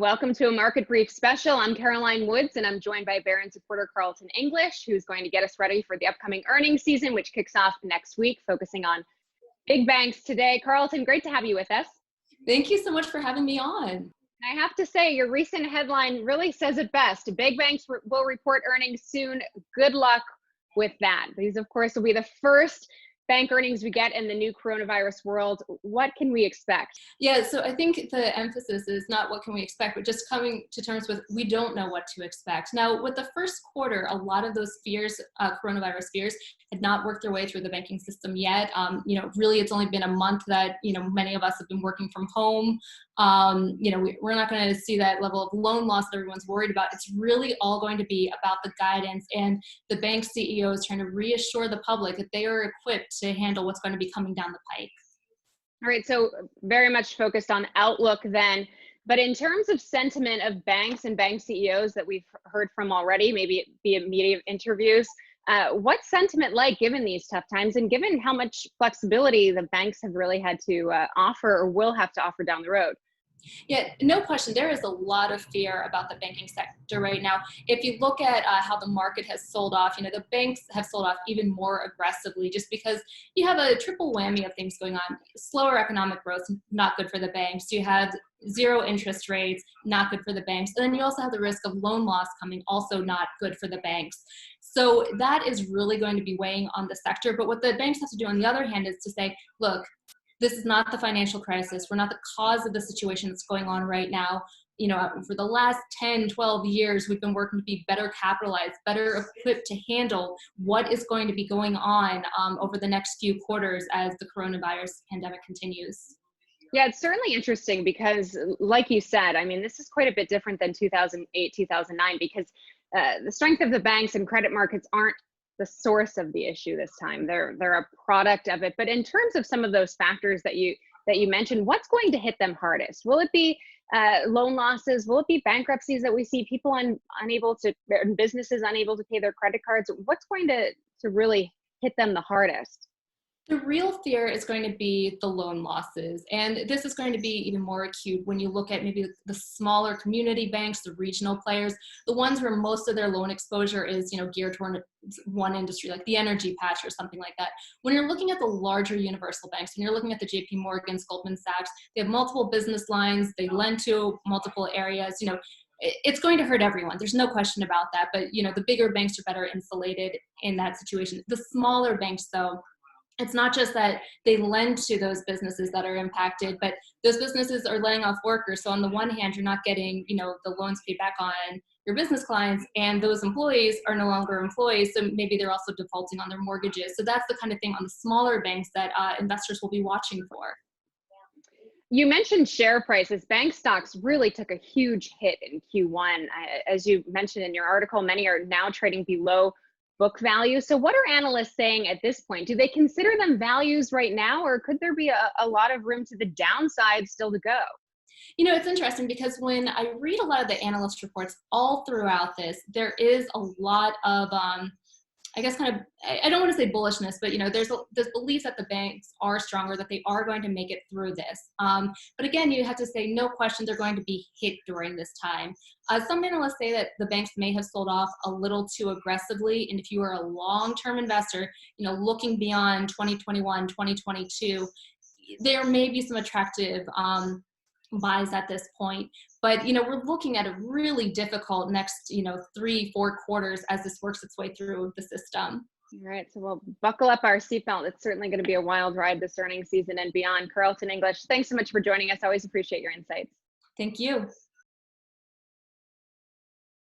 Welcome to a Market Brief special. I'm Caroline Woods, and I'm joined by Barron supporter Carleton English, who's going to get us ready for the upcoming earnings season, which kicks off next week, focusing on big banks today. Carleton, great to have you with us. Thank you so much for having me on. I have to say, your recent headline really says it best. Big banks will report earnings soon. Good luck with that. These, of course, will be the first bank earnings we get in the new coronavirus world. What can we expect? Yeah, so I think the emphasis is not what can we expect, but just coming to terms with we don't know what to expect. Now, with the first quarter, a lot of those fears, coronavirus fears, had not worked their way through the banking system yet. Really, it's only been a month that, many of us have been working from home. We're not going to see that level of loan loss that everyone's worried about. It's really all going to be about the guidance and the bank CEOs trying to reassure the public that they are equipped to handle what's going to be coming down the pike. All right, so very much focused on outlook then. But in terms of sentiment of banks and bank CEOs that we've heard from already, maybe via media interviews, what's sentiment like given these tough times and given how much flexibility the banks have really had to offer or will have to offer down the road? Yeah, no question. There is a lot of fear about the banking sector right now. If you look at how the market has sold off, the banks have sold off even more aggressively just because you have a triple whammy of things going on. Slower economic growth, not good for the banks. You have zero interest rates, not good for the banks. And then you also have the risk of loan loss coming, also not good for the banks. So that is really going to be weighing on the sector. But what the banks have to do on the other hand is to say, look, this is not the financial crisis. We're not the cause of the situation that's going on right now. For the last 10, 12 years, we've been working to be better capitalized, better equipped to handle what is going to be going on over the next few quarters as the coronavirus pandemic continues. Yeah, it's certainly interesting because, like you said, this is quite a bit different than 2008, 2009, because the strength of the banks and credit markets aren't the source of the issue this time. They're a product of it. But in terms of some of those factors that you mentioned, what's going to hit them hardest? Will it be loan losses? Will it be bankruptcies that we see people unable to, businesses unable to pay their credit cards? What's going to really hit them the hardest? The real fear is going to be the loan losses. And this is going to be even more acute when you look at maybe the smaller community banks, the regional players, the ones where most of their loan exposure is, geared toward one industry, like the energy patch or something like that. When you're looking at the larger universal banks, when you're looking at the JP Morgans, Goldman Sachs, they have multiple business lines, they lend to multiple areas, it's going to hurt everyone. There's no question about that. But, the bigger banks are better insulated in that situation. The smaller banks, though, it's not just that they lend to those businesses that are impacted, but those businesses are laying off workers. So on the one hand, you're not getting, the loans paid back on your business clients, and those employees are no longer employees. So maybe they're also defaulting on their mortgages. So that's the kind of thing on the smaller banks that investors will be watching for. You mentioned share prices. Bank stocks really took a huge hit in Q1. As you mentioned in your article, many are now trading below book value. So what are analysts saying at this point? Do they consider them values right now, or could there be a lot of room to the downside still to go? It's interesting because when I read a lot of the analyst reports all throughout this, there is a lot of, I don't want to say bullishness, but there's belief that the banks are stronger, that they are going to make it through this. But again, you have to say no question they're going to be hit during this time. Some analysts say that the banks may have sold off a little too aggressively, and if you are a long-term investor, looking beyond 2021, 2022, there may be some attractive buys at this point. But, we're looking at a really difficult next, 3-4 quarters as this works its way through the system. All right, so we'll buckle up our seatbelt. It's certainly going to be a wild ride this earnings season and beyond. Carleton English, thanks so much for joining us. I always appreciate your insights. Thank you.